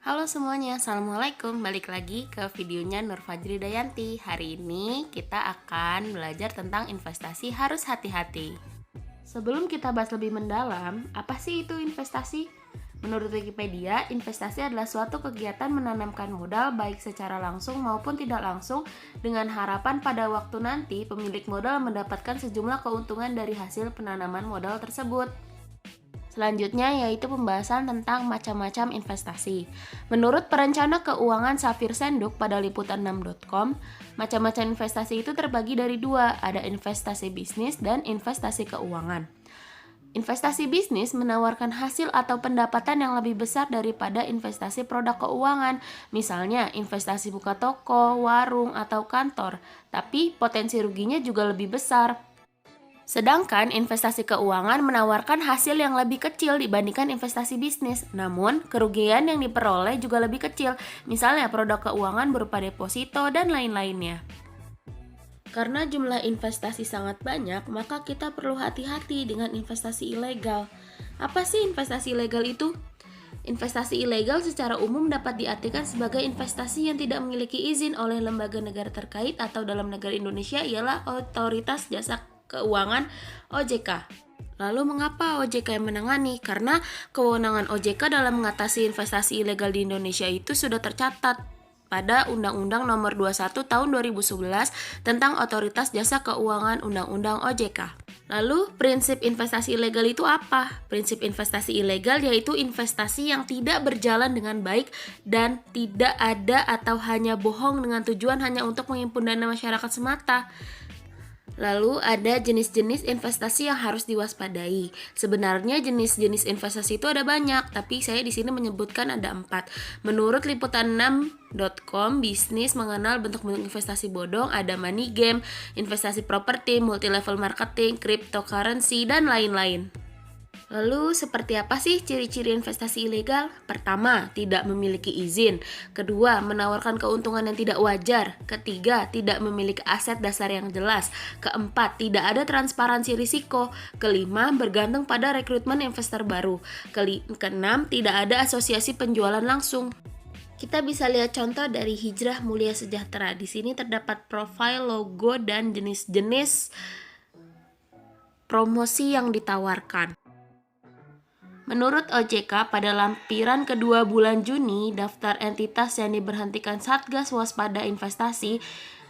Halo semuanya, Assalamualaikum. Balik lagi ke videonya Nur Fajri Dayanti. Hari ini kita akan belajar tentang investasi harus hati-hati. Sebelum kita bahas lebih mendalam, apa sih itu investasi? Menurut Wikipedia, investasi adalah suatu kegiatan menanamkan modal baik secara langsung maupun tidak langsung dengan harapan pada waktu nanti pemilik modal mendapatkan sejumlah keuntungan dari hasil penanaman modal tersebut. Selanjutnya yaitu pembahasan tentang macam-macam investasi. Menurut perencana keuangan Safir Senduk pada liputan6.com, macam-macam investasi itu terbagi dari dua, ada investasi bisnis dan investasi keuangan. Investasi bisnis menawarkan hasil atau pendapatan yang lebih besar daripada investasi produk keuangan, misalnya investasi buka toko, warung, atau kantor, tapi potensi ruginya juga lebih besar. Sedangkan investasi keuangan menawarkan hasil yang lebih kecil dibandingkan investasi bisnis, namun kerugian yang diperoleh juga lebih kecil, misalnya produk keuangan berupa deposito dan lain-lainnya. Karena jumlah investasi sangat banyak, maka kita perlu hati-hati dengan investasi ilegal. Apa sih investasi ilegal itu? Investasi ilegal secara umum dapat diartikan sebagai investasi yang tidak memiliki izin oleh lembaga negara terkait atau dalam negara Indonesia ialah Otoritas Jasa Keuangan (OJK). Lalu mengapa OJK yang menangani? Karena kewenangan OJK dalam mengatasi investasi ilegal di Indonesia itu sudah tercatat pada Undang-Undang Nomor 21 Tahun 2011 tentang Otoritas Jasa Keuangan Undang-Undang OJK. Lalu prinsip investasi ilegal itu apa? Prinsip investasi ilegal yaitu investasi yang tidak berjalan dengan baik dan tidak ada atau hanya bohong dengan tujuan hanya untuk menghimpun dana masyarakat semata. Lalu ada jenis-jenis investasi yang harus diwaspadai. Sebenarnya jenis-jenis investasi itu ada banyak, tapi saya di sini menyebutkan ada 4. Menurut liputan6.com, bisnis mengenal bentuk-bentuk investasi bodong, ada money game, investasi properti, multi-level marketing, cryptocurrency, dan lain-lain. Lalu seperti apa sih ciri-ciri investasi ilegal? Pertama, tidak memiliki izin. Kedua, menawarkan keuntungan yang tidak wajar. Ketiga, tidak memiliki aset dasar yang jelas. Keempat, tidak ada transparansi risiko. Kelima, bergantung pada rekrutmen investor baru. Keenam, tidak ada asosiasi penjualan langsung. Kita bisa lihat contoh dari Hijrah Mulia Sejahtera. Di sini terdapat profil, logo, dan jenis-jenis promosi yang ditawarkan. Menurut OJK, pada lampiran kedua bulan Juni, daftar entitas yang diberhentikan Satgas Waspada Investasi,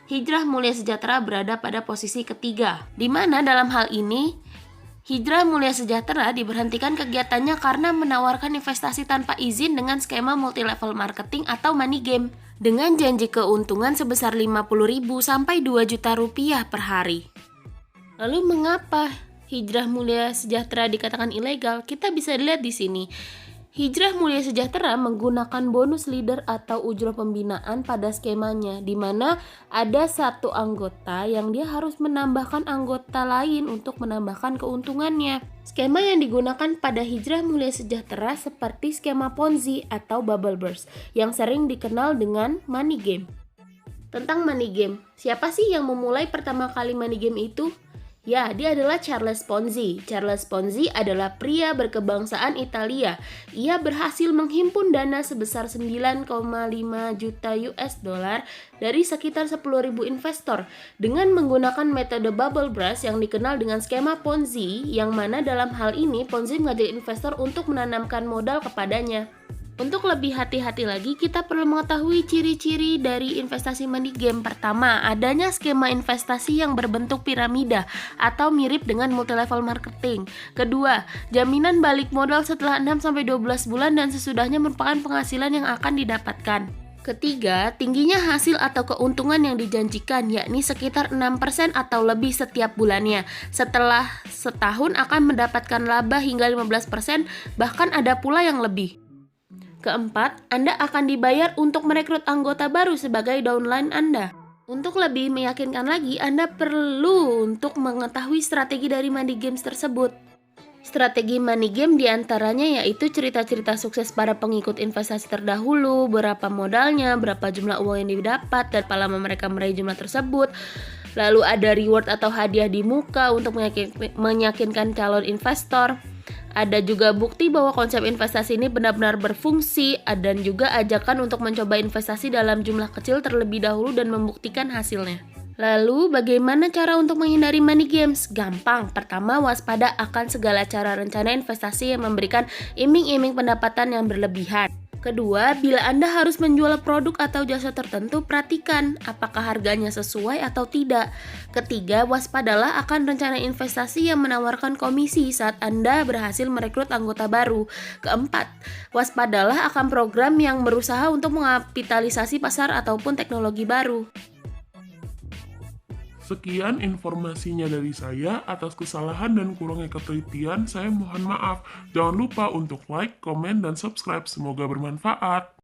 Hijrah Mulia Sejahtera berada pada posisi ketiga, di mana dalam hal ini, Hijrah Mulia Sejahtera diberhentikan kegiatannya karena menawarkan investasi tanpa izin dengan skema multi-level marketing atau money game, dengan janji keuntungan sebesar 50.000 sampai 2 juta rupiah per hari. Lalu mengapa Hijrah Mulia Sejahtera dikatakan ilegal? Kita bisa lihat di sini. Hijrah Mulia Sejahtera menggunakan bonus leader atau ujroh pembinaan pada skemanya, di mana ada satu anggota yang dia harus menambahkan anggota lain untuk menambahkan keuntungannya. Skema yang digunakan pada Hijrah Mulia Sejahtera seperti skema Ponzi atau bubble burst, yang sering dikenal dengan money game. Tentang money game, siapa sih yang memulai pertama kali money game itu? Ya, dia adalah Charles Ponzi. Charles Ponzi adalah pria berkebangsaan Italia. Ia berhasil menghimpun dana sebesar 9,5 juta US dollar dari sekitar 10.000 investor dengan menggunakan metode bubble burst yang dikenal dengan skema Ponzi, yang mana dalam hal ini Ponzi mengajak investor untuk menanamkan modal kepadanya. Untuk lebih hati-hati lagi, kita perlu mengetahui ciri-ciri dari investasi money game. Pertama, adanya skema investasi yang berbentuk piramida atau mirip dengan multi-level marketing. Kedua, jaminan balik modal setelah 6-12 bulan dan sesudahnya merupakan penghasilan yang akan didapatkan. Ketiga, tingginya hasil atau keuntungan yang dijanjikan, yakni sekitar 6% atau lebih setiap bulannya. Setelah setahun akan mendapatkan laba hingga 15%, bahkan ada pula yang lebih. Keempat, Anda akan dibayar untuk merekrut anggota baru sebagai downline Anda. Untuk lebih meyakinkan lagi, Anda perlu untuk mengetahui strategi dari money games tersebut. Strategi money game diantaranya yaitu cerita-cerita sukses para pengikut investasi terdahulu, berapa modalnya, berapa jumlah uang yang didapat, dan berapa lama mereka meraih jumlah tersebut. Lalu ada reward atau hadiah di muka untuk meyakinkan calon investor. Ada juga bukti bahwa konsep investasi ini benar-benar berfungsi dan juga ajakan untuk mencoba investasi dalam jumlah kecil terlebih dahulu dan membuktikan hasilnya. Lalu, bagaimana cara untuk menghindari money games? Gampang. Pertama, waspada akan segala cara rencana investasi yang memberikan iming-iming pendapatan yang berlebihan. Kedua, bila Anda harus menjual produk atau jasa tertentu, perhatikan apakah harganya sesuai atau tidak. Ketiga, waspadalah akan rencana investasi yang menawarkan komisi saat Anda berhasil merekrut anggota baru. Keempat, waspadalah akan program yang berusaha untuk mengapitalisasi pasar ataupun teknologi baru. Sekian informasinya dari saya. Atas kesalahan dan kurangnya ketelitian, saya mohon maaf. Jangan lupa untuk like, komen, dan subscribe. Semoga bermanfaat.